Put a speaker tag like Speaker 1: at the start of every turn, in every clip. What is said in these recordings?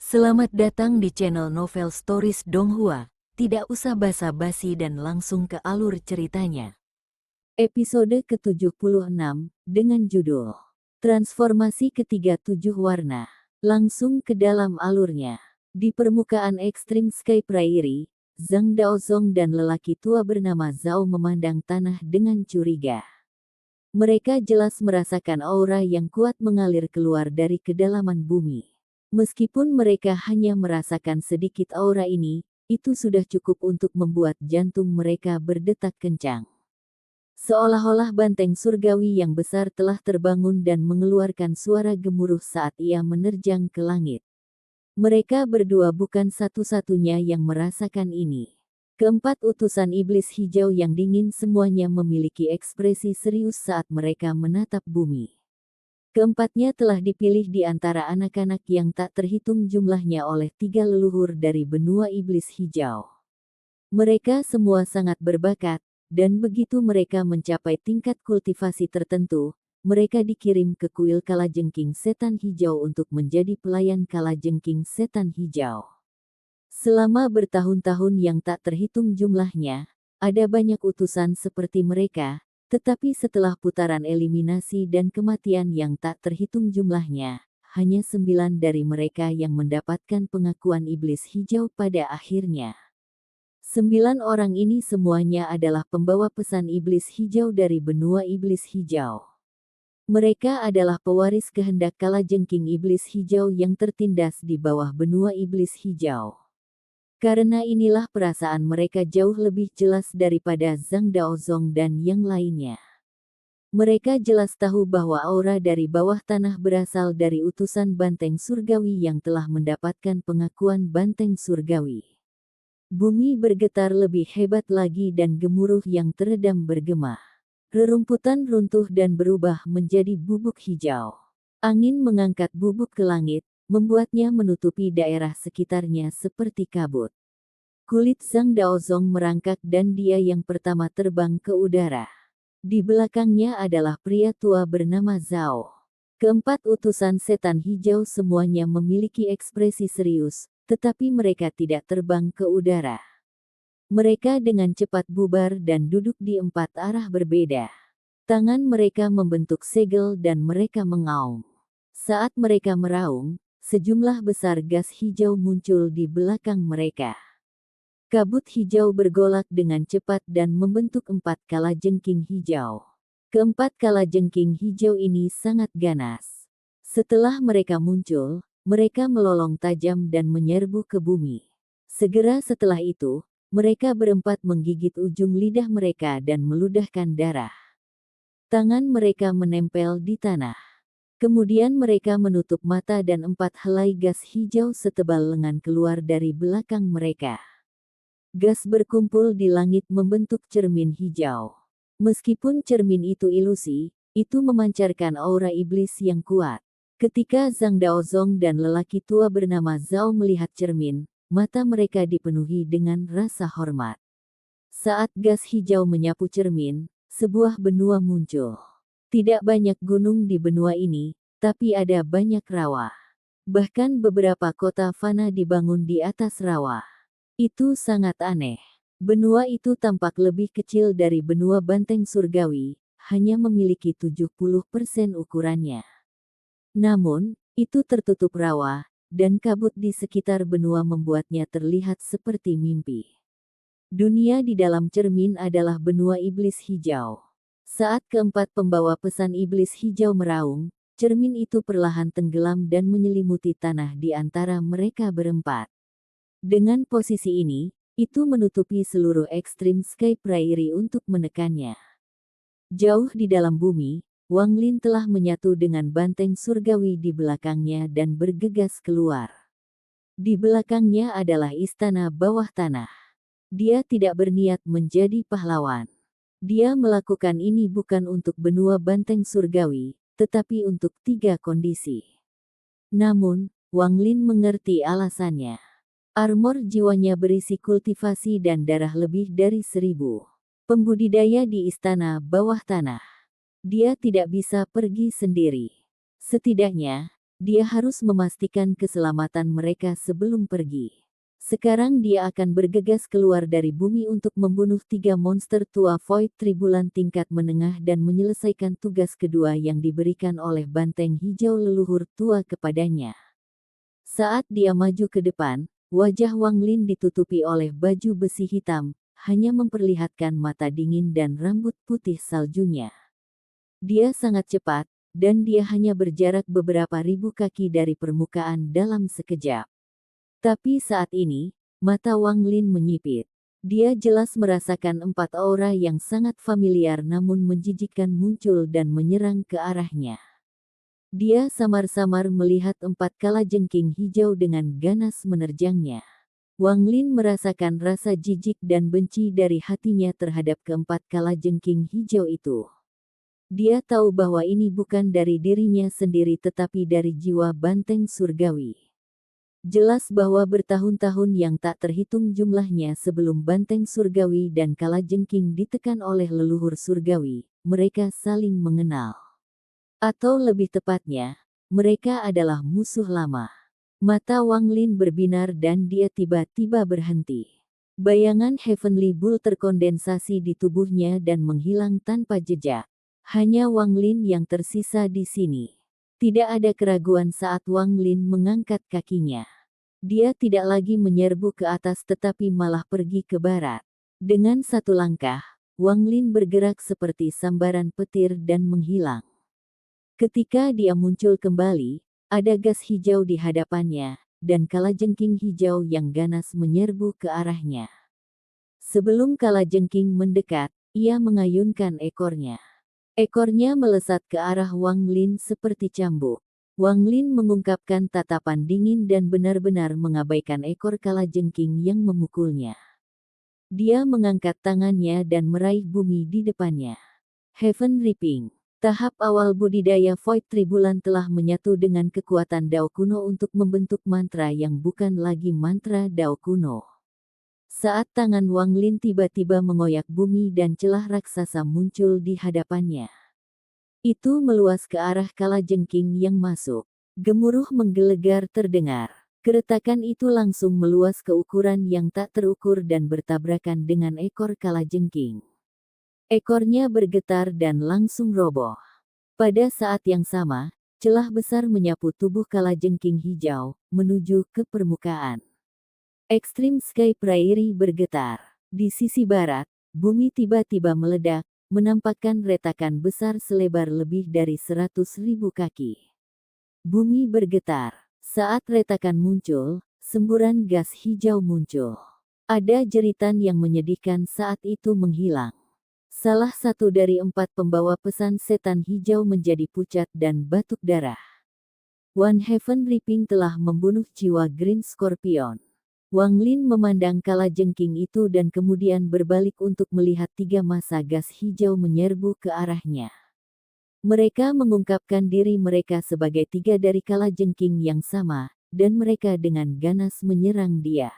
Speaker 1: Selamat datang di channel Novel Stories Donghua. Tidak usah basa-basi dan langsung ke alur ceritanya. Episode ke-76 dengan judul Transformasi Ketiga Tujuh Warna. Langsung ke dalam alurnya. Di permukaan ekstrim Sky Prairie, Zhang Daozong dan lelaki tua bernama Zhao memandang tanah dengan curiga. Mereka jelas merasakan aura yang kuat mengalir keluar dari kedalaman bumi. Meskipun mereka hanya merasakan sedikit aura ini, itu sudah cukup untuk membuat jantung mereka berdetak kencang. Seolah-olah banteng surgawi yang besar telah terbangun dan mengeluarkan suara gemuruh saat ia menerjang ke langit. Mereka berdua bukan satu-satunya yang merasakan ini. Keempat utusan iblis hijau yang dingin semuanya memiliki ekspresi serius saat mereka menatap bumi. Keempatnya telah dipilih di antara anak-anak yang tak terhitung jumlahnya oleh 3 leluhur dari benua iblis hijau. Mereka semua sangat berbakat, dan begitu mereka mencapai tingkat kultivasi tertentu, mereka dikirim ke kuil kalajengking setan hijau untuk menjadi pelayan kalajengking setan hijau. Selama bertahun-tahun yang tak terhitung jumlahnya, ada banyak utusan seperti mereka. Tetapi setelah putaran eliminasi dan kematian yang tak terhitung jumlahnya, hanya 9 dari mereka yang mendapatkan pengakuan iblis hijau pada akhirnya. 9 orang ini semuanya adalah pembawa pesan iblis hijau dari benua iblis hijau. Mereka adalah pewaris kehendak kalajengking iblis hijau yang tertindas di bawah benua iblis hijau. Karena inilah perasaan mereka jauh lebih jelas daripada Zhang Daozong dan yang lainnya. Mereka jelas tahu bahwa aura dari bawah tanah berasal dari utusan banteng surgawi yang telah mendapatkan pengakuan banteng surgawi. Bumi bergetar lebih hebat lagi dan gemuruh yang teredam bergema. Rerumputan runtuh dan berubah menjadi bubuk hijau. Angin mengangkat bubuk ke langit, membuatnya menutupi daerah sekitarnya seperti kabut. Kulit Zhang Daozong merangkak dan dia yang pertama terbang ke udara. Di belakangnya adalah pria tua bernama Zhao. Keempat utusan setan hijau semuanya memiliki ekspresi serius, tetapi mereka tidak terbang ke udara. Mereka dengan cepat bubar dan duduk di 4 arah berbeda. Tangan mereka membentuk segel dan mereka mengaum. Saat mereka meraung, sejumlah besar gas hijau muncul di belakang mereka. Kabut hijau bergolak dengan cepat dan membentuk 4 kalajengking hijau. Keempat kalajengking hijau ini sangat ganas. Setelah mereka muncul, mereka melolong tajam dan menyerbu ke bumi. Segera setelah itu, mereka berempat menggigit ujung lidah mereka dan meludahkan darah. Tangan mereka menempel di tanah. Kemudian mereka menutup mata dan 4 helai gas hijau setebal lengan keluar dari belakang mereka. Gas berkumpul di langit membentuk cermin hijau. Meskipun cermin itu ilusi, itu memancarkan aura iblis yang kuat. Ketika Zhang Daozong dan lelaki tua bernama Zhao melihat cermin, mata mereka dipenuhi dengan rasa hormat. Saat gas hijau menyapu cermin, sebuah benua muncul. Tidak banyak gunung di benua ini, tapi ada banyak rawa. Bahkan beberapa kota fana dibangun di atas rawa. Itu sangat aneh. Benua itu tampak lebih kecil dari benua banteng surgawi, hanya memiliki 70% ukurannya. Namun, itu tertutup rawa, dan kabut di sekitar benua membuatnya terlihat seperti mimpi. Dunia di dalam cermin adalah benua iblis hijau. Saat keempat pembawa pesan iblis hijau meraung, cermin itu perlahan tenggelam dan menyelimuti tanah di antara mereka berempat. Dengan posisi ini, itu menutupi seluruh ekstrim Sky Prairie untuk menekannya. Jauh di dalam bumi, Wang Lin telah menyatu dengan banteng surgawi di belakangnya dan bergegas keluar. Di belakangnya adalah istana bawah tanah. Dia tidak berniat menjadi pahlawan. Dia melakukan ini bukan untuk benua banteng surgawi, tetapi untuk 3 kondisi. Namun, Wang Lin mengerti alasannya. Armor jiwanya berisi kultivasi dan darah lebih dari 1000. Pembudidaya di istana bawah tanah. Dia tidak bisa pergi sendiri. Setidaknya, Dia harus memastikan keselamatan mereka sebelum pergi. Sekarang dia akan bergegas keluar dari bumi untuk membunuh 3 monster tua Void Tribulan tingkat menengah dan menyelesaikan tugas kedua yang diberikan oleh banteng hijau leluhur tua kepadanya. Saat dia maju ke depan, wajah Wang Lin ditutupi oleh baju besi hitam, hanya memperlihatkan mata dingin dan rambut putih saljunya. Dia sangat cepat, dan dia hanya berjarak beberapa ribu kaki dari permukaan dalam sekejap. Tapi saat ini, mata Wang Lin menyipit. Dia jelas merasakan 4 aura yang sangat familiar namun menjijikkan muncul dan menyerang ke arahnya. Dia samar-samar melihat 4 kalajengking hijau dengan ganas menerjangnya. Wang Lin merasakan rasa jijik dan benci dari hatinya terhadap keempat kalajengking hijau itu. Dia tahu bahwa ini bukan dari dirinya sendiri tetapi dari jiwa banteng surgawi. Jelas bahwa bertahun-tahun yang tak terhitung jumlahnya sebelum banteng surgawi dan kalajengking ditekan oleh leluhur surgawi, mereka saling mengenal. Atau lebih tepatnya, mereka adalah musuh lama. Mata Wang Lin berbinar dan dia tiba-tiba berhenti. Bayangan Heavenly Bull terkondensasi di tubuhnya dan menghilang tanpa jejak. Hanya Wang Lin yang tersisa di sini. Tidak ada keraguan saat Wang Lin mengangkat kakinya. Dia tidak lagi menyerbu ke atas tetapi malah pergi ke barat. Dengan satu langkah, Wang Lin bergerak seperti sambaran petir dan menghilang. Ketika dia muncul kembali, ada gas hijau di hadapannya, dan kalajengking hijau yang ganas menyerbu ke arahnya. Sebelum kalajengking mendekat, ia mengayunkan ekornya. Ekornya melesat ke arah Wang Lin seperti cambuk. Wang Lin mengungkapkan tatapan dingin dan benar-benar mengabaikan ekor kalajengking yang memukulnya. Dia mengangkat tangannya dan meraih bumi di depannya. Heaven Ripping. Tahap awal budidaya Void Tribulan telah menyatu dengan kekuatan Dao kuno untuk membentuk mantra yang bukan lagi mantra Dao kuno. Saat tangan Wang Lin tiba-tiba mengoyak bumi dan celah raksasa muncul di hadapannya. Itu meluas ke arah kalajengking yang masuk. Gemuruh menggelegar terdengar. Keretakan itu langsung meluas ke ukuran yang tak terukur dan bertabrakan dengan ekor kalajengking. Ekornya bergetar dan langsung roboh. Pada saat yang sama, celah besar menyapu tubuh kalajengking hijau, menuju ke permukaan. Extreme Sky Prairie bergetar. Di sisi barat, bumi tiba-tiba meledak, menampakkan retakan besar selebar lebih dari 100.000 kaki. Bumi bergetar. Saat retakan muncul, semburan gas hijau muncul. Ada jeritan yang menyedihkan saat itu menghilang. Salah satu dari 4 pembawa pesan setan hijau menjadi pucat dan batuk darah. One Heaven Ripping telah membunuh jiwa Green Scorpion. Wang Lin memandang kalajengking itu dan kemudian berbalik untuk melihat 3 massa gas hijau menyerbu ke arahnya. Mereka mengungkapkan diri mereka sebagai 3 dari kalajengking yang sama, dan mereka dengan ganas menyerang dia.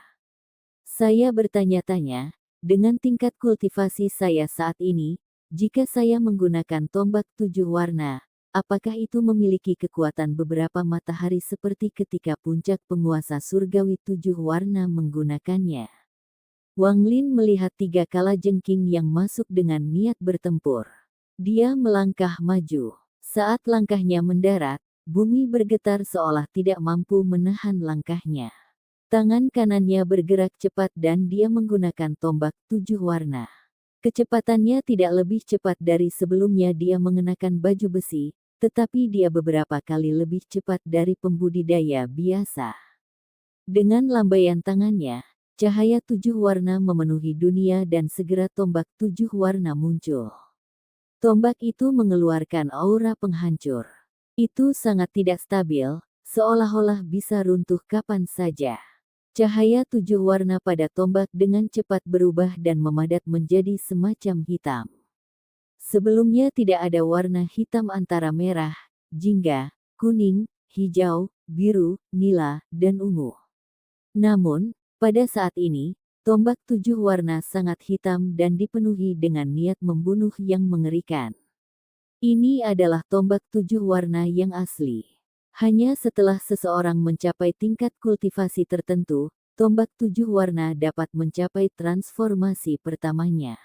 Speaker 1: Saya bertanya-tanya, dengan tingkat kultivasi saya saat ini, jika saya menggunakan tombak 7 warna, apakah itu memiliki kekuatan beberapa matahari seperti ketika puncak penguasa surgawi 7 warna menggunakannya? Wang Lin melihat 3 kalajengking yang masuk dengan niat bertempur. Dia melangkah maju. Saat langkahnya mendarat, bumi bergetar seolah tidak mampu menahan langkahnya. Tangan kanannya bergerak cepat dan dia menggunakan tombak 7 warna. Kecepatannya tidak lebih cepat dari sebelumnya dia mengenakan baju besi, tetapi dia beberapa kali lebih cepat dari pembudidaya biasa. Dengan lambaian tangannya, cahaya 7 warna memenuhi dunia dan segera tombak 7 warna muncul. Tombak itu mengeluarkan aura penghancur. Itu sangat tidak stabil, seolah-olah bisa runtuh kapan saja. Cahaya 7 warna pada tombak dengan cepat berubah dan memadat menjadi semacam hitam. Sebelumnya tidak ada warna hitam antara merah, jingga, kuning, hijau, biru, nila, dan ungu. Namun, pada saat ini, tombak 7 warna sangat hitam dan dipenuhi dengan niat membunuh yang mengerikan. Ini adalah tombak 7 warna yang asli. Hanya setelah seseorang mencapai tingkat kultivasi tertentu, tombak 7 warna dapat mencapai transformasi pertamanya.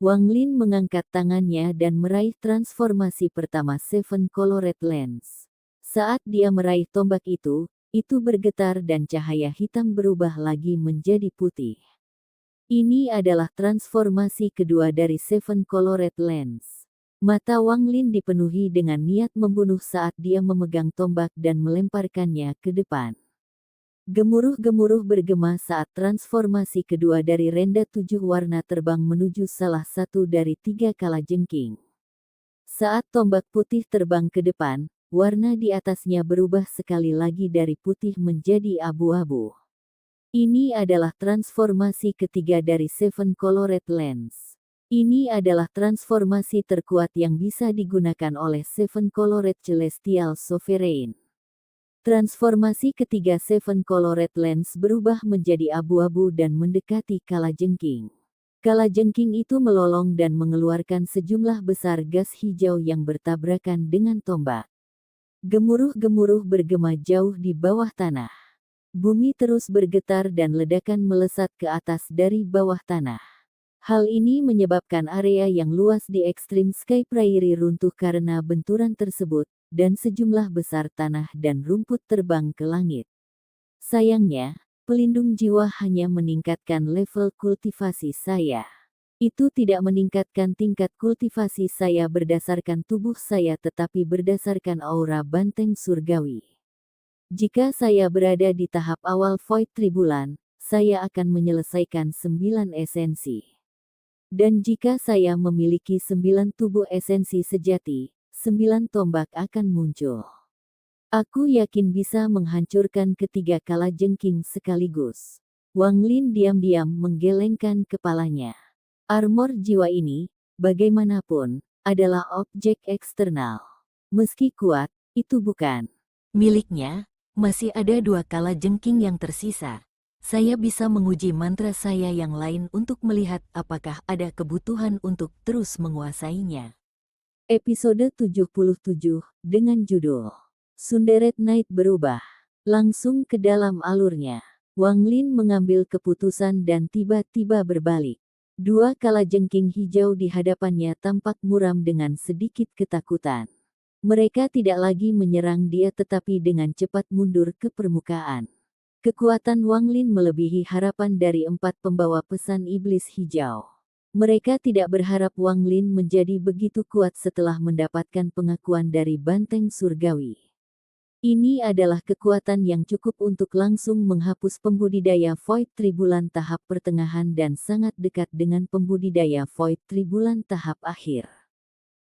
Speaker 1: Wang Lin mengangkat tangannya dan meraih transformasi pertama Seven Colored Lens. Saat dia meraih tombak itu bergetar dan cahaya hitam berubah lagi menjadi putih. Ini adalah transformasi kedua dari Seven Colored Lens. Mata Wang Lin dipenuhi dengan niat membunuh saat dia memegang tombak dan melemparkannya ke depan. Gemuruh-gemuruh bergema saat transformasi kedua dari renda 7 warna terbang menuju salah satu dari 3 kalajengking. Saat tombak putih terbang ke depan, warna di atasnya berubah sekali lagi dari putih menjadi abu-abu. Ini adalah transformasi ketiga dari Seven Colored Lens. Ini adalah transformasi terkuat yang bisa digunakan oleh Seven Colored Celestial Sovereign. Transformasi ketiga Seven Colored Lens berubah menjadi abu-abu dan mendekati kalajengking. Kalajengking itu melolong dan mengeluarkan sejumlah besar gas hijau yang bertabrakan dengan tombak. Gemuruh-gemuruh bergema jauh di bawah tanah. Bumi terus bergetar dan ledakan melesat ke atas dari bawah tanah. Hal ini menyebabkan area yang luas di Extreme Sky Prairie runtuh karena benturan tersebut, dan sejumlah besar tanah dan rumput terbang ke langit. Sayangnya, pelindung jiwa hanya meningkatkan level kultivasi saya. Itu tidak meningkatkan tingkat kultivasi saya berdasarkan tubuh saya tetapi berdasarkan aura banteng surgawi. Jika saya berada di tahap awal Void Tribulan, saya akan menyelesaikan 9 esensi. Dan jika saya memiliki 9 tubuh esensi sejati, 9 tombak akan muncul. Aku yakin bisa menghancurkan ketiga kalajengking sekaligus. Wang Lin diam-diam menggelengkan kepalanya. Armor jiwa ini, bagaimanapun, adalah objek eksternal. Meski kuat, itu bukan miliknya. Masih ada 2 kalajengking yang tersisa. Saya bisa menguji mantra saya yang lain untuk melihat apakah ada kebutuhan untuk terus menguasainya. Episode 77, dengan judul Sunderet Night berubah. Langsung ke dalam alurnya. Wang Lin mengambil keputusan dan tiba-tiba berbalik. 2 kalajengking hijau di hadapannya tampak muram dengan sedikit ketakutan. Mereka tidak lagi menyerang dia tetapi dengan cepat mundur ke permukaan. Kekuatan Wang Lin melebihi harapan dari 4 pembawa pesan iblis hijau. Mereka tidak berharap Wang Lin menjadi begitu kuat setelah mendapatkan pengakuan dari banteng surgawi. Ini adalah kekuatan yang cukup untuk langsung menghapus pembudidaya Void Tribulan tahap pertengahan dan sangat dekat dengan pembudidaya Void Tribulan tahap akhir.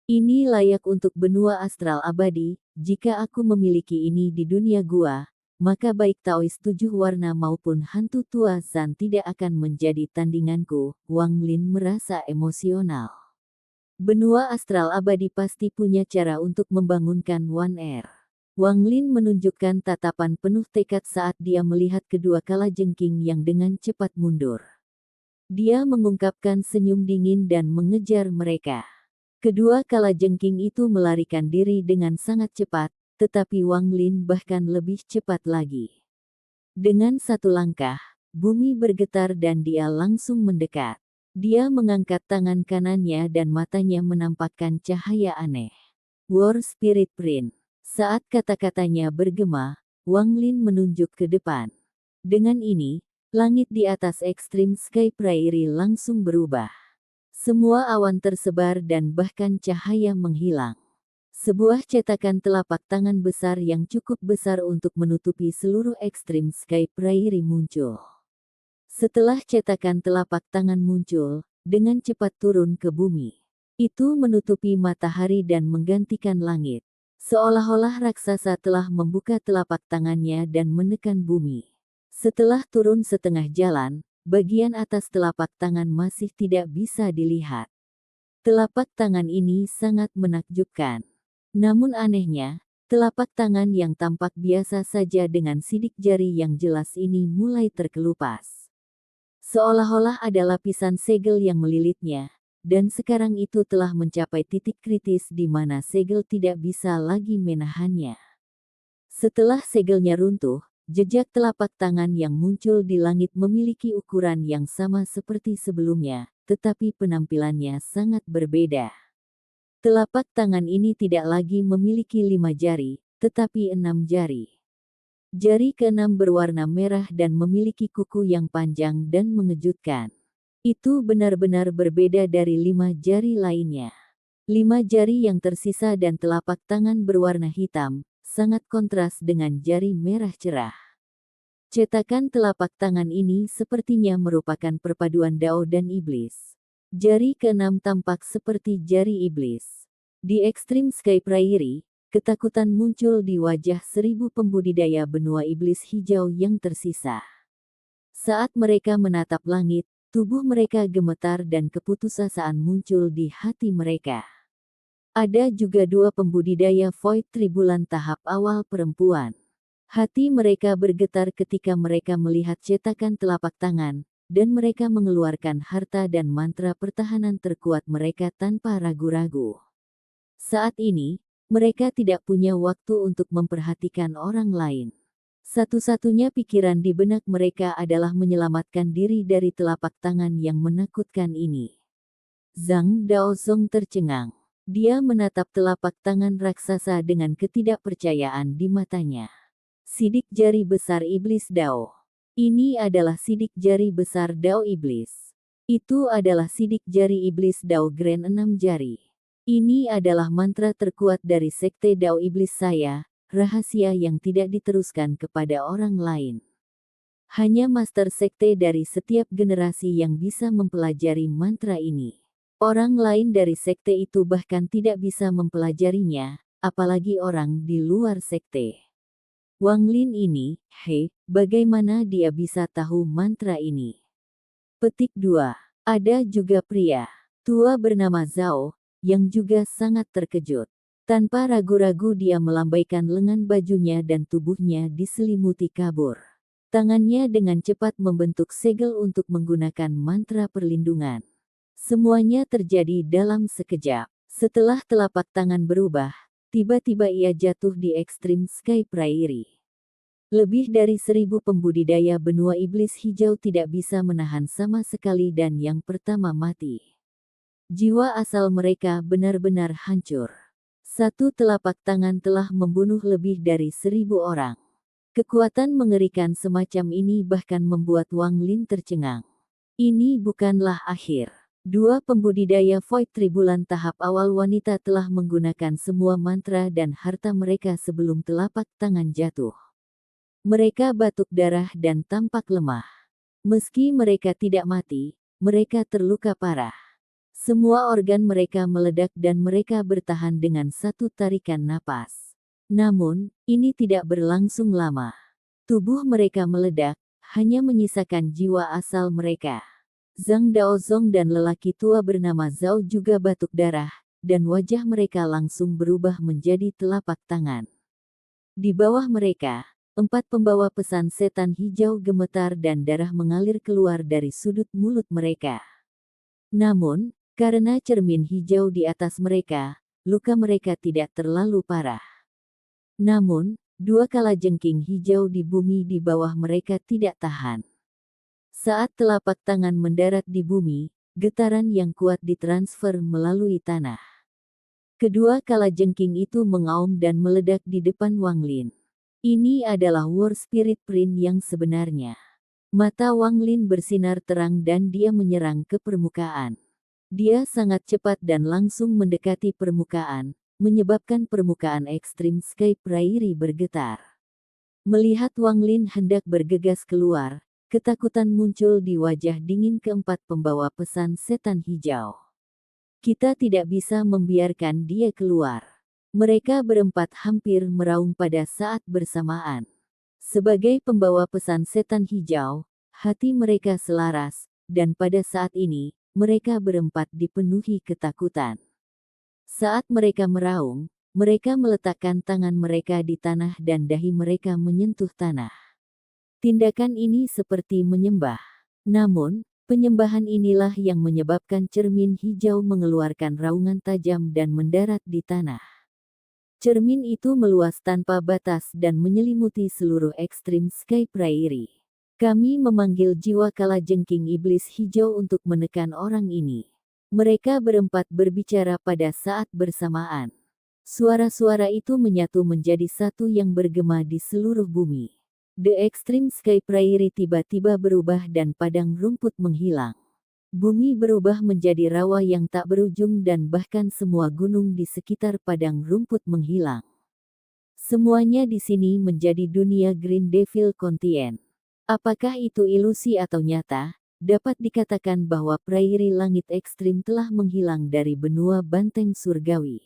Speaker 1: Ini layak untuk benua astral abadi. Jika aku memiliki ini di dunia gua, maka baik Taois 7 warna maupun hantu tua Zan tidak akan menjadi tandinganku. Wang Lin merasa emosional. Benua astral abadi pasti punya cara untuk membangunkan One Air. Wang Lin menunjukkan tatapan penuh tekad saat dia melihat kedua kalajengking yang dengan cepat mundur. Dia mengungkapkan senyum dingin dan mengejar mereka. Kedua kalajengking itu melarikan diri dengan sangat cepat, tetapi Wang Lin bahkan lebih cepat lagi. Dengan satu langkah, bumi bergetar dan dia langsung mendekat. Dia mengangkat tangan kanannya dan matanya menampakkan cahaya aneh. War Spirit Print. Saat kata-katanya bergema, Wang Lin menunjuk ke depan. Dengan ini, langit di atas Extreme Sky Prairie langsung berubah. Semua awan tersebar dan bahkan cahaya menghilang. Sebuah cetakan telapak tangan besar yang cukup besar untuk menutupi seluruh Extreme Sky Prairie muncul. Setelah cetakan telapak tangan muncul, dengan cepat turun ke bumi. Itu menutupi matahari dan menggantikan langit. Seolah-olah raksasa telah membuka telapak tangannya dan menekan bumi. Setelah turun setengah jalan, bagian atas telapak tangan masih tidak bisa dilihat. Telapak tangan ini sangat menakjubkan. Namun anehnya, telapak tangan yang tampak biasa saja dengan sidik jari yang jelas ini mulai terkelupas. Seolah-olah ada lapisan segel yang melilitnya, dan sekarang itu telah mencapai titik kritis di mana segel tidak bisa lagi menahannya. Setelah segelnya runtuh, jejak telapak tangan yang muncul di langit memiliki ukuran yang sama seperti sebelumnya, tetapi penampilannya sangat berbeda. Telapak tangan ini tidak lagi memiliki 5 jari, tetapi 6 jari. Jari keenam berwarna merah dan memiliki kuku yang panjang dan mengejutkan. Itu benar-benar berbeda dari 5 jari lainnya. 5 jari yang tersisa dan telapak tangan berwarna hitam, sangat kontras dengan jari merah cerah. Cetakan telapak tangan ini sepertinya merupakan perpaduan Dao dan Iblis. Jari keenam tampak seperti jari Iblis. Di ekstrim Sky Prairie, ketakutan muncul di wajah 1000 pembudidaya benua iblis hijau yang tersisa. Saat mereka menatap langit, tubuh mereka gemetar dan keputusasaan muncul di hati mereka. Ada juga 2 pembudidaya Void Tribulan tahap awal perempuan. Hati mereka bergetar ketika mereka melihat cetakan telapak tangan, dan mereka mengeluarkan harta dan mantra pertahanan terkuat mereka tanpa ragu-ragu. Saat ini, mereka tidak punya waktu untuk memperhatikan orang lain. Satu-satunya pikiran di benak mereka adalah menyelamatkan diri dari telapak tangan yang menakutkan ini. Zhang Daozong tercengang. Dia menatap telapak tangan raksasa dengan ketidakpercayaan di matanya. Sidik jari besar iblis Dao. Ini adalah sidik jari besar Dao iblis. Itu adalah sidik jari iblis Dao Grand 6 jari. Ini adalah mantra terkuat dari sekte Dao iblis saya, rahasia yang tidak diteruskan kepada orang lain. Hanya master sekte dari setiap generasi yang bisa mempelajari mantra ini. Orang lain dari sekte itu bahkan tidak bisa mempelajarinya, apalagi orang di luar sekte. Wang Lin ini, bagaimana dia bisa tahu mantra ini? Petik 2. Ada juga pria tua bernama Zhao, yang juga sangat terkejut. Tanpa ragu-ragu dia melambaikan lengan bajunya dan tubuhnya diselimuti kabur. Tangannya dengan cepat membentuk segel untuk menggunakan mantra perlindungan. Semuanya terjadi dalam sekejap. Setelah telapak tangan berubah, tiba-tiba ia jatuh di ekstrim Sky Prairie. Lebih dari 1000 pembudidaya benua iblis hijau tidak bisa menahan sama sekali dan yang pertama mati. Jiwa asal mereka benar-benar hancur. Satu telapak tangan telah membunuh lebih dari 1000 orang. Kekuatan mengerikan semacam ini bahkan membuat Wang Lin tercengang. Ini bukanlah akhir. 2 pembudidaya Void Tribulan tahap awal wanita telah menggunakan semua mantra dan harta mereka sebelum telapak tangan jatuh. Mereka batuk darah dan tampak lemah. Meski mereka tidak mati, mereka terluka parah. Semua organ mereka meledak dan mereka bertahan dengan satu tarikan napas. Namun, ini tidak berlangsung lama. Tubuh mereka meledak, hanya menyisakan jiwa asal mereka. Zhang Daozong dan lelaki tua bernama Zhao juga batuk darah, dan wajah mereka langsung berubah menjadi telapak tangan. Di bawah mereka, 4 pembawa pesan setan hijau gemetar dan darah mengalir keluar dari sudut mulut mereka. Namun, karena cermin hijau di atas mereka, luka mereka tidak terlalu parah. Namun, 2 kalajengking hijau di bumi di bawah mereka tidak tahan. Saat telapak tangan mendarat di bumi, getaran yang kuat ditransfer melalui tanah. Kedua kalajengking itu mengaum dan meledak di depan Wang Lin. Ini adalah War Spirit Prince yang sebenarnya. Mata Wang Lin bersinar terang dan dia menyerang ke permukaan. Dia sangat cepat dan langsung mendekati permukaan, menyebabkan permukaan ekstrim Sky Prairie bergetar. Melihat Wang Lin hendak bergegas keluar, ketakutan muncul di wajah dingin keempat pembawa pesan setan hijau. Kita tidak bisa membiarkan dia keluar. Mereka berempat hampir meraung pada saat bersamaan. Sebagai pembawa pesan setan hijau, hati mereka selaras, dan pada saat ini, mereka berempat dipenuhi ketakutan. Saat mereka meraung, mereka meletakkan tangan mereka di tanah dan dahi mereka menyentuh tanah. Tindakan ini seperti menyembah. Namun, penyembahan inilah yang menyebabkan cermin hijau mengeluarkan raungan tajam dan mendarat di tanah. Cermin itu meluas tanpa batas dan menyelimuti seluruh ekstrim Sky Prairie. Kami memanggil jiwa kalajengking iblis hijau untuk menekan orang ini. Mereka berempat berbicara pada saat bersamaan. Suara-suara itu menyatu menjadi satu yang bergema di seluruh bumi. The Extreme Sky Prairie tiba-tiba berubah dan padang rumput menghilang. Bumi berubah menjadi rawa yang tak berujung dan bahkan semua gunung di sekitar padang rumput menghilang. Semuanya di sini menjadi dunia Green Devil Continent. Apakah itu ilusi atau nyata? Dapat dikatakan bahwa prairie langit ekstrim telah menghilang dari benua banteng surgawi.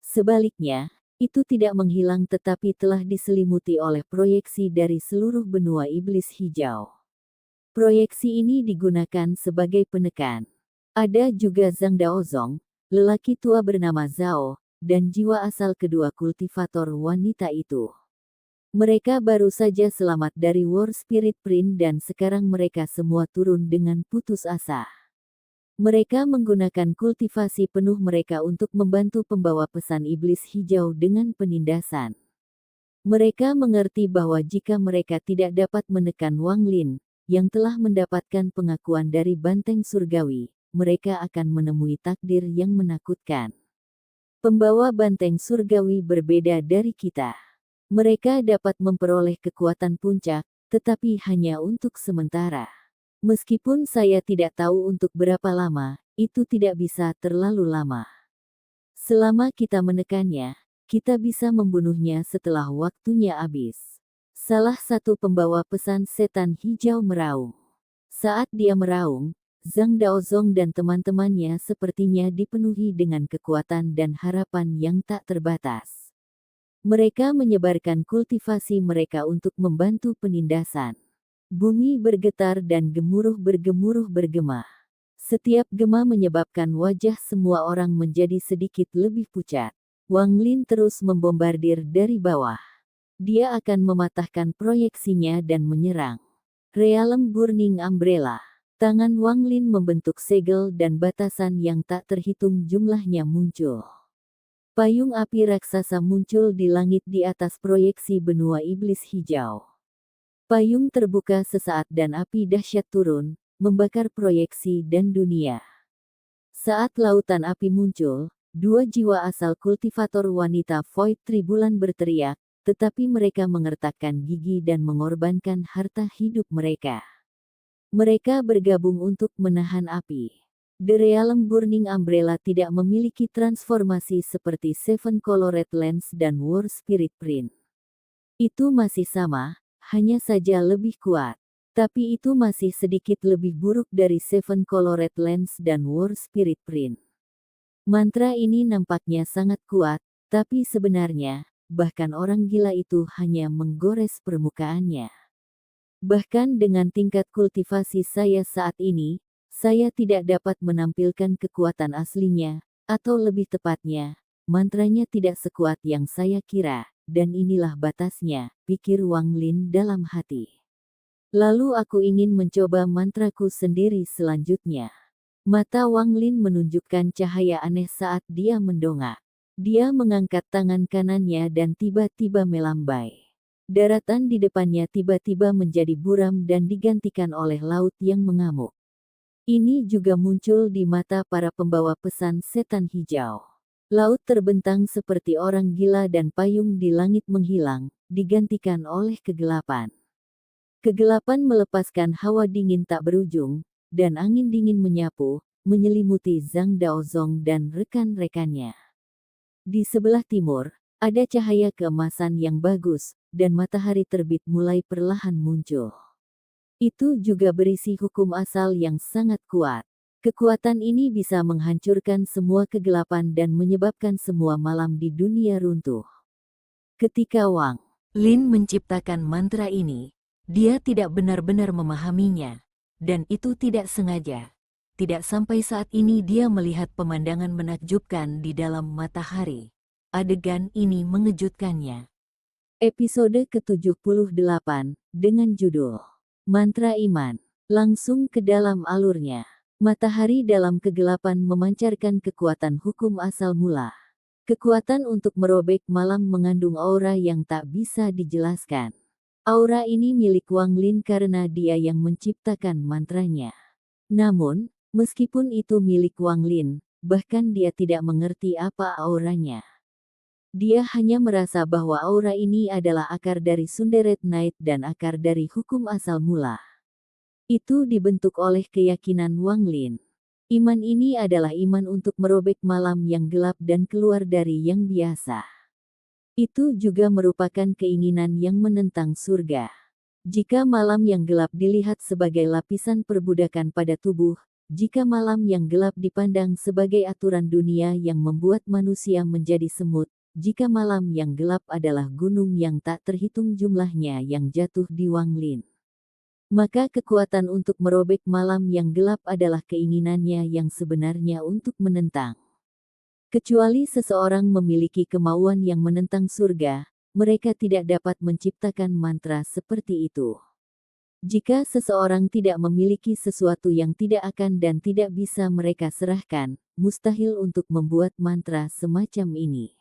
Speaker 1: Sebaliknya, itu tidak menghilang tetapi telah diselimuti oleh proyeksi dari seluruh benua iblis hijau. Proyeksi ini digunakan sebagai penekan. Ada juga Zhang Daozong, lelaki tua bernama Zhao, dan jiwa asal kedua kultivator wanita itu. Mereka baru saja selamat dari War Spirit Prince dan sekarang mereka semua turun dengan putus asa. Mereka menggunakan kultivasi penuh mereka untuk membantu pembawa pesan iblis hijau dengan penindasan. Mereka mengerti bahwa jika mereka tidak dapat menekan Wang Lin, yang telah mendapatkan pengakuan dari banteng surgawi, mereka akan menemui takdir yang menakutkan. Pembawa banteng surgawi berbeda dari kita. Mereka dapat memperoleh kekuatan puncak, tetapi hanya untuk sementara. Meskipun saya tidak tahu untuk berapa lama, itu tidak bisa terlalu lama. Selama kita menekannya, kita bisa membunuhnya setelah waktunya habis. Salah satu pembawa pesan setan hijau meraung. Saat dia meraung, Zhang Daozong dan teman-temannya sepertinya dipenuhi dengan kekuatan dan harapan yang tak terbatas. Mereka menyebarkan kultivasi mereka untuk membantu penindasan. Bumi bergetar dan gemuruh bergema. Setiap gema menyebabkan wajah semua orang menjadi sedikit lebih pucat. Wang Lin terus membombardir dari bawah. Dia akan mematahkan proyeksinya dan menyerang. Realm Burning Umbrella. Tangan Wang Lin membentuk segel dan batasan yang tak terhitung jumlahnya muncul. Payung api raksasa muncul di langit di atas proyeksi benua iblis hijau. Payung terbuka sesaat dan api dahsyat turun, membakar proyeksi dan dunia. Saat lautan api muncul, dua jiwa asal kultivator wanita Void Tribulan berteriak, tetapi mereka mengertakkan gigi dan mengorbankan harta hidup mereka. Mereka bergabung untuk menahan api. The Realm Burning Umbrella tidak memiliki transformasi seperti Seven Colored Lens dan War Spirit Prince. Itu masih sama, hanya saja lebih kuat. Tapi itu masih sedikit lebih buruk dari Seven Colored Lens dan War Spirit Prince. Mantra ini nampaknya sangat kuat, tapi sebenarnya, bahkan orang gila itu hanya menggores permukaannya. Bahkan dengan tingkat kultivasi saya saat ini, saya tidak dapat menampilkan kekuatan aslinya, atau lebih tepatnya, mantranya tidak sekuat yang saya kira. Dan inilah batasnya, pikir Wang Lin dalam hati. Lalu aku ingin mencoba mantraku sendiri selanjutnya. Mata Wang Lin menunjukkan cahaya aneh saat dia mendongak. Dia mengangkat tangan kanannya dan tiba-tiba melambai. Daratan di depannya tiba-tiba menjadi buram dan digantikan oleh laut yang mengamuk. Ini juga muncul di mata para pembawa pesan setan hijau. Laut terbentang seperti orang gila dan payung di langit menghilang, digantikan oleh kegelapan. Kegelapan melepaskan hawa dingin tak berujung, dan angin dingin menyapu, menyelimuti Zhang Daozong dan rekan-rekannya. Di sebelah timur, ada cahaya keemasan yang bagus, dan matahari terbit mulai perlahan muncul. Itu juga berisi hukum asal yang sangat kuat. Kekuatan ini bisa menghancurkan semua kegelapan dan menyebabkan semua malam di dunia runtuh. Ketika Wang Lin menciptakan mantra ini, dia tidak benar-benar memahaminya, dan itu tidak sengaja. Tidak sampai saat ini dia melihat pemandangan menakjubkan di dalam matahari. Adegan ini mengejutkannya. Episode ke-78, dengan judul Mantra Iman, langsung ke dalam alurnya. Matahari dalam kegelapan memancarkan kekuatan hukum asal mula. Kekuatan untuk merobek malam mengandung aura yang tak bisa dijelaskan. Aura ini milik Wang Lin karena dia yang menciptakan mantranya. Namun, meskipun itu milik Wang Lin, bahkan dia tidak mengerti apa auranya. Dia hanya merasa bahwa aura ini adalah akar dari Sunderet Night dan akar dari hukum asal mula. Itu dibentuk oleh keyakinan Wang Lin. Iman ini adalah iman untuk merobek malam yang gelap dan keluar dari yang biasa. Itu juga merupakan keinginan yang menentang surga. Jika malam yang gelap dilihat sebagai lapisan perbudakan pada tubuh, jika malam yang gelap dipandang sebagai aturan dunia yang membuat manusia menjadi semut, jika malam yang gelap adalah gunung yang tak terhitung jumlahnya yang jatuh di Wang Lin, maka kekuatan untuk merobek malam yang gelap adalah keinginannya yang sebenarnya untuk menentang. Kecuali seseorang memiliki kemauan yang menentang surga, mereka tidak dapat menciptakan mantra seperti itu. Jika seseorang tidak memiliki sesuatu yang tidak akan dan tidak bisa mereka serahkan, mustahil untuk membuat mantra semacam ini.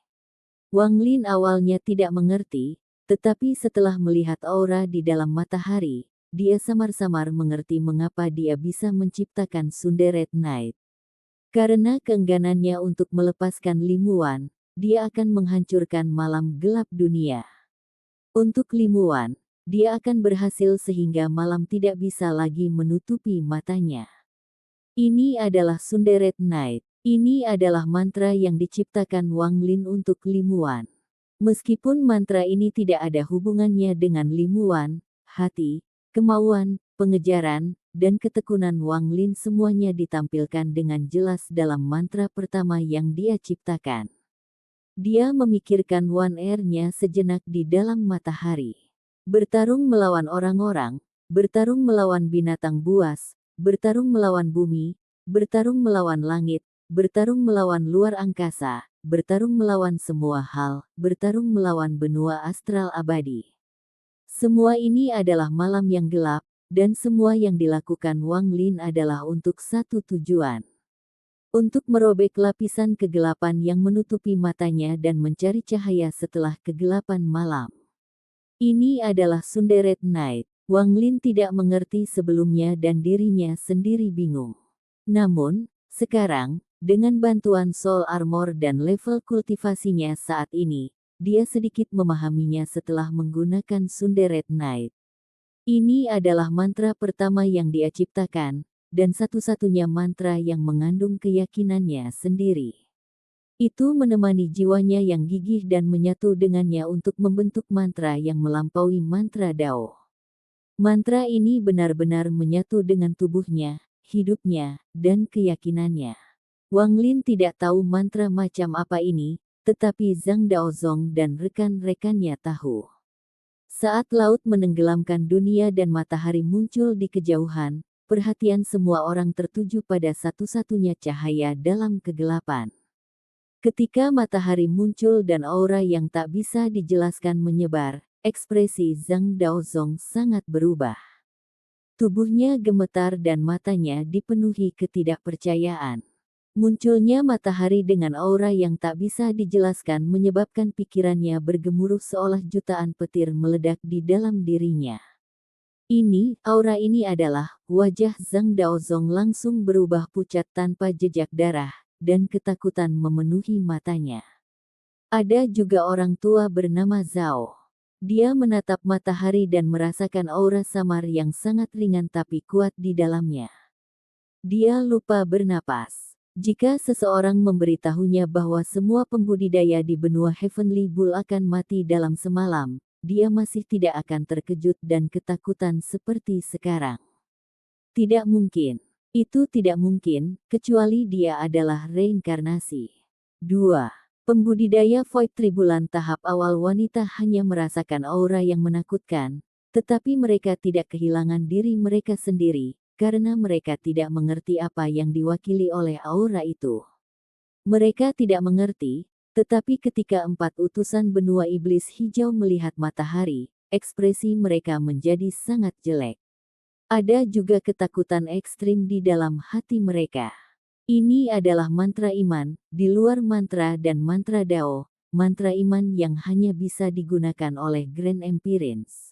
Speaker 1: Wang Lin awalnya tidak mengerti, tetapi setelah melihat aura di dalam matahari, dia samar-samar mengerti mengapa dia bisa menciptakan Sunderet Night. Karena keengganannya untuk melepaskan Limuan, dia akan menghancurkan malam gelap dunia. Untuk Limuan, dia akan berhasil sehingga malam tidak bisa lagi menutupi matanya. Ini adalah Sunderet Night. Ini adalah mantra yang diciptakan Wang Lin untuk Limuan. Meskipun mantra ini tidak ada hubungannya dengan Limuan, hati, kemauan, pengejaran, dan ketekunan Wang Lin semuanya ditampilkan dengan jelas dalam mantra pertama yang dia ciptakan. Dia memikirkan One Air-nya sejenak di dalam matahari. Bertarung melawan orang-orang, bertarung melawan binatang buas, bertarung melawan bumi, bertarung melawan langit, bertarung melawan luar angkasa, bertarung melawan semua hal, bertarung melawan benua astral abadi. Semua ini adalah malam yang gelap, dan semua yang dilakukan Wang Lin adalah untuk satu tujuan. Untuk merobek lapisan kegelapan yang menutupi matanya dan mencari cahaya setelah kegelapan malam. Ini adalah Sunderet Night. Wang Lin tidak mengerti sebelumnya dan dirinya sendiri bingung. Namun, sekarang, dengan bantuan Soul Armor dan level kultivasinya saat ini, dia sedikit memahaminya setelah menggunakan Sunderet Night. Ini adalah mantra pertama yang dia ciptakan, dan satu-satunya mantra yang mengandung keyakinannya sendiri. Itu menemani jiwanya yang gigih dan menyatu dengannya untuk membentuk mantra yang melampaui mantra Dao. Mantra ini benar-benar menyatu dengan tubuhnya, hidupnya, dan keyakinannya. Wang Lin tidak tahu mantra macam apa ini, tetapi Zhang Daozong dan rekan-rekannya tahu. Saat laut menenggelamkan dunia dan matahari muncul di kejauhan, perhatian semua orang tertuju pada satu-satunya cahaya dalam kegelapan. Ketika matahari muncul dan aura yang tak bisa dijelaskan menyebar, ekspresi Zhang Daozong sangat berubah. Tubuhnya gemetar dan matanya dipenuhi ketidakpercayaan. Munculnya matahari dengan aura yang tak bisa dijelaskan menyebabkan pikirannya bergemuruh seolah jutaan petir meledak di dalam dirinya. Aura ini adalah, wajah Zhang Daozong langsung berubah pucat tanpa jejak darah, dan ketakutan memenuhi matanya. Ada juga orang tua bernama Zhao. Dia menatap matahari dan merasakan aura samar yang sangat ringan tapi kuat di dalamnya. Dia lupa bernapas. Jika seseorang memberitahunya bahwa semua pembudidaya di benua Heavenly Bull akan mati dalam semalam, dia masih tidak akan terkejut dan ketakutan seperti sekarang. Tidak mungkin. Itu tidak mungkin, kecuali dia adalah reinkarnasi. 2. Pembudidaya Void Tribulan tahap awal wanita hanya merasakan aura yang menakutkan, tetapi mereka tidak kehilangan diri mereka sendiri, karena mereka tidak mengerti apa yang diwakili oleh aura itu. Mereka tidak mengerti, tetapi ketika 4 utusan benua iblis hijau melihat matahari, ekspresi mereka menjadi sangat jelek. Ada juga ketakutan ekstrim di dalam hati mereka. Ini adalah mantra iman, di luar mantra dan mantra Dao, mantra iman yang hanya bisa digunakan oleh Grand Empirines.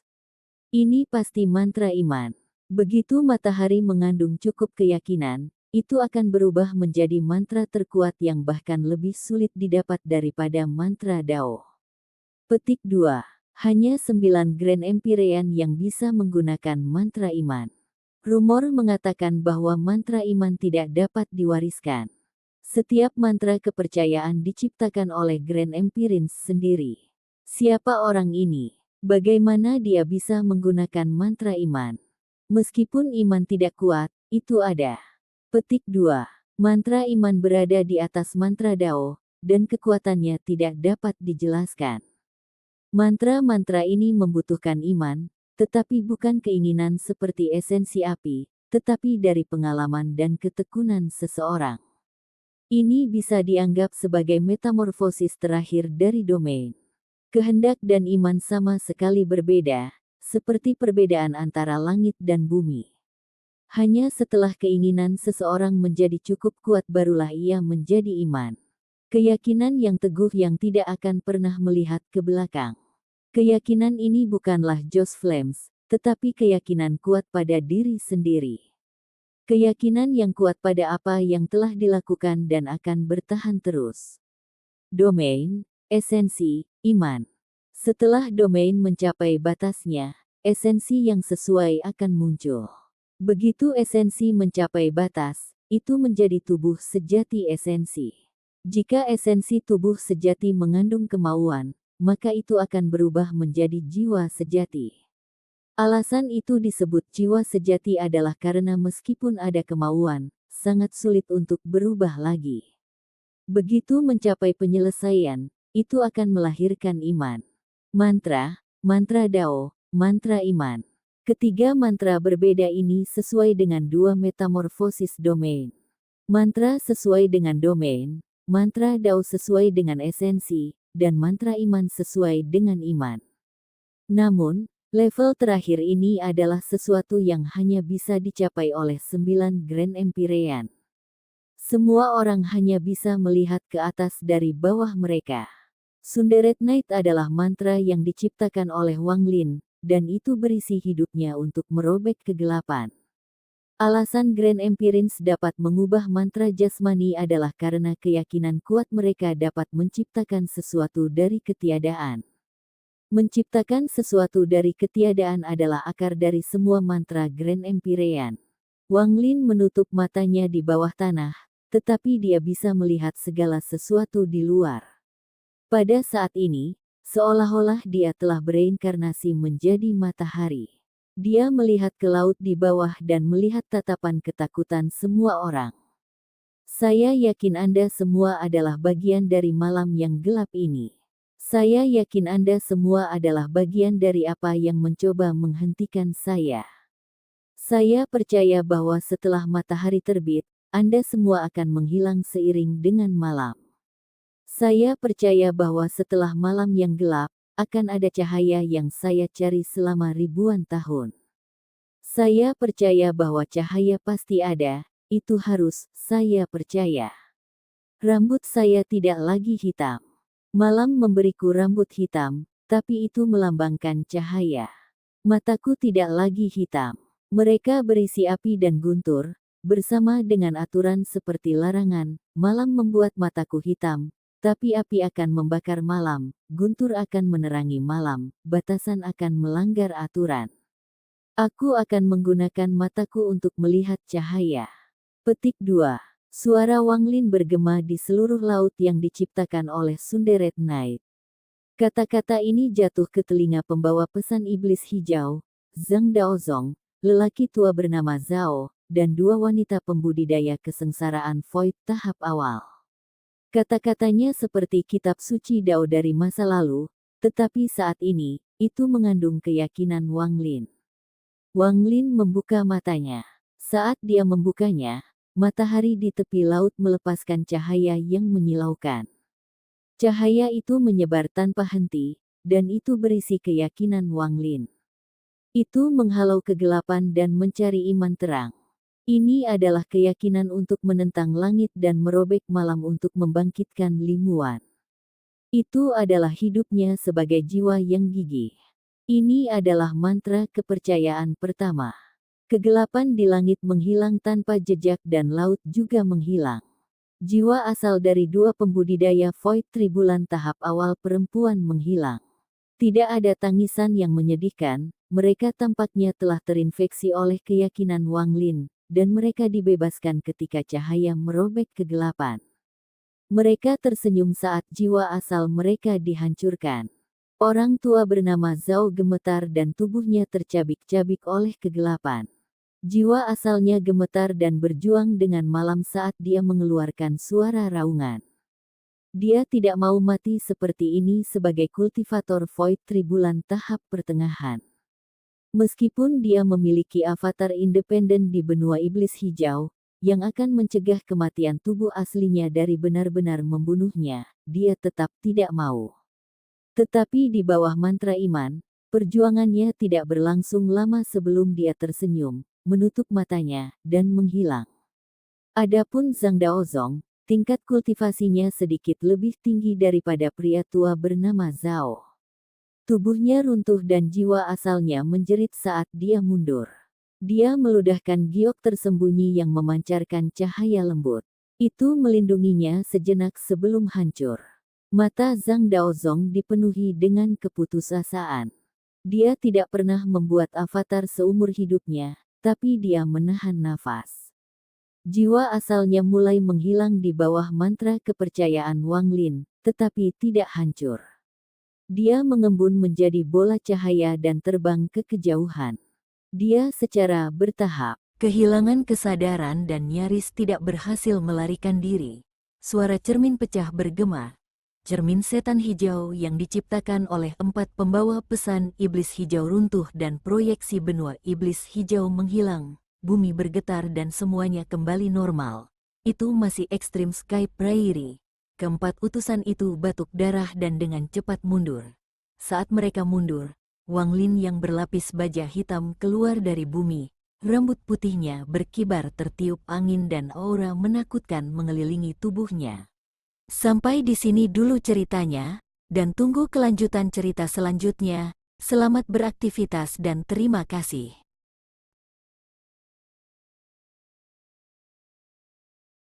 Speaker 1: Ini pasti mantra iman. Begitu matahari mengandung cukup keyakinan, itu akan berubah menjadi mantra terkuat yang bahkan lebih sulit didapat daripada mantra Dao. Petik 2. Hanya 9 Grand Empyrean yang bisa menggunakan mantra iman. Rumor mengatakan bahwa mantra iman tidak dapat diwariskan. Setiap mantra kepercayaan diciptakan oleh Grand Empirines sendiri. Siapa orang ini? Bagaimana dia bisa menggunakan mantra iman? Meskipun iman tidak kuat, itu ada. Petik 2. Mantra iman berada di atas mantra Dao, dan kekuatannya tidak dapat dijelaskan. Mantra-mantra ini membutuhkan iman, tetapi bukan keinginan seperti esensi api, tetapi dari pengalaman dan ketekunan seseorang. Ini bisa dianggap sebagai metamorfosis terakhir dari domain. Kehendak dan iman sama sekali berbeda, seperti perbedaan antara langit dan bumi. Hanya setelah keinginan seseorang menjadi cukup kuat barulah ia menjadi iman. Keyakinan yang teguh yang tidak akan pernah melihat ke belakang. Keyakinan ini bukanlah Josh Flames, tetapi keyakinan kuat pada diri sendiri. Keyakinan yang kuat pada apa yang telah dilakukan dan akan bertahan terus. Domain, esensi, iman. Setelah domain mencapai batasnya, esensi yang sesuai akan muncul. Begitu esensi mencapai batas, itu menjadi tubuh sejati esensi. Jika esensi tubuh sejati mengandung kemauan, maka itu akan berubah menjadi jiwa sejati. Alasan itu disebut jiwa sejati adalah karena meskipun ada kemauan, sangat sulit untuk berubah lagi. Begitu mencapai penyelesaian, itu akan melahirkan iman. Mantra, mantra Dao, mantra iman. Ketiga mantra berbeda ini sesuai dengan dua metamorfosis domain. Mantra sesuai dengan domain, mantra Dao sesuai dengan esensi, dan mantra iman sesuai dengan iman. Namun, level terakhir ini adalah sesuatu yang hanya bisa dicapai oleh 9 Grand Empyrean. Semua orang hanya bisa melihat ke atas dari bawah mereka. Sunderet Night adalah mantra yang diciptakan oleh Wang Lin, dan itu berisi hidupnya untuk merobek kegelapan. Alasan Grand Empirines dapat mengubah mantra jasmani adalah karena keyakinan kuat mereka dapat menciptakan sesuatu dari ketiadaan. Menciptakan sesuatu dari ketiadaan adalah akar dari semua mantra Grand Empyrean. Wang Lin menutup matanya di bawah tanah, tetapi dia bisa melihat segala sesuatu di luar. Pada saat ini, seolah-olah dia telah bereinkarnasi menjadi matahari. Dia melihat ke laut di bawah dan melihat tatapan ketakutan semua orang. Saya yakin Anda semua adalah bagian dari malam yang gelap ini. Saya yakin Anda semua adalah bagian dari apa yang mencoba menghentikan saya. Saya percaya bahwa setelah matahari terbit, Anda semua akan menghilang seiring dengan malam. Saya percaya bahwa setelah malam yang gelap, akan ada cahaya yang saya cari selama ribuan tahun. Saya percaya bahwa cahaya pasti ada, itu harus, saya percaya. Rambut saya tidak lagi hitam. Malam memberiku rambut hitam, tapi itu melambangkan cahaya. Mataku tidak lagi hitam. Mereka berisi api dan guntur, bersama dengan aturan seperti larangan, malam membuat mataku hitam, tapi api akan membakar malam, guntur akan menerangi malam, batasan akan melanggar aturan. Aku akan menggunakan mataku untuk melihat cahaya. Petik 2. Suara Wang Lin bergema di seluruh laut yang diciptakan oleh Sunderet Night. Kata-kata ini jatuh ke telinga pembawa pesan iblis hijau, Zhang Daozong, lelaki tua bernama Zhao, dan dua wanita pembudidaya kesengsaraan Void tahap awal. Kata-katanya seperti kitab suci Dao dari masa lalu, tetapi saat ini, itu mengandung keyakinan Wang Lin. Wang Lin membuka matanya. Saat dia membukanya, matahari di tepi laut melepaskan cahaya yang menyilaukan. Cahaya itu menyebar tanpa henti, dan itu berisi keyakinan Wang Lin. Itu menghalau kegelapan dan mencari iman terang. Ini adalah keyakinan untuk menentang langit dan merobek malam untuk membangkitkan Limuan. Itu adalah hidupnya sebagai jiwa yang gigih. Ini adalah mantra kepercayaan pertama. Kegelapan di langit menghilang tanpa jejak dan laut juga menghilang. Jiwa asal dari dua pembudidaya Void Tribulan tahap awal perempuan menghilang. Tidak ada tangisan yang menyedihkan, mereka tampaknya telah terinfeksi oleh keyakinan Wang Lin, dan mereka dibebaskan ketika cahaya merobek kegelapan. Mereka tersenyum saat jiwa asal mereka dihancurkan. Orang tua bernama Zhao gemetar dan tubuhnya tercabik-cabik oleh kegelapan. Jiwa asalnya gemetar dan berjuang dengan malam saat dia mengeluarkan suara raungan. Dia tidak mau mati seperti ini sebagai kultivator Void Tribulan tahap pertengahan. Meskipun dia memiliki avatar independen di benua iblis hijau, yang akan mencegah kematian tubuh aslinya dari benar-benar membunuhnya, dia tetap tidak mau. Tetapi di bawah mantra iman, perjuangannya tidak berlangsung lama sebelum dia tersenyum, menutup matanya, dan menghilang. Adapun Zhang Daozong, tingkat kultivasinya sedikit lebih tinggi daripada pria tua bernama Zhao. Tubuhnya runtuh dan jiwa asalnya menjerit saat dia mundur. Dia meludahkan giok tersembunyi yang memancarkan cahaya lembut. Itu melindunginya sejenak sebelum hancur. Mata Zhang Daozong dipenuhi dengan keputusasaan. Dia tidak pernah membuat avatar seumur hidupnya, tapi dia menahan nafas. Jiwa asalnya mulai menghilang di bawah mantra kepercayaan Wang Lin, tetapi tidak hancur. Dia mengembun menjadi bola cahaya dan terbang ke kejauhan. Dia secara bertahap kehilangan kesadaran dan nyaris tidak berhasil melarikan diri. Suara cermin pecah bergema. Cermin setan hijau yang diciptakan oleh 4 pembawa pesan iblis hijau runtuh dan proyeksi benua iblis hijau menghilang. Bumi bergetar dan semuanya kembali normal. Itu masih ekstrim Sky Prairie. Keempat utusan itu batuk darah dan dengan cepat mundur. Saat mereka mundur, Wang Lin yang berlapis baja hitam keluar dari bumi. Rambut putihnya berkibar tertiup angin dan aura menakutkan mengelilingi tubuhnya. Sampai di sini dulu ceritanya, dan tunggu kelanjutan cerita selanjutnya. Selamat beraktivitas dan terima kasih.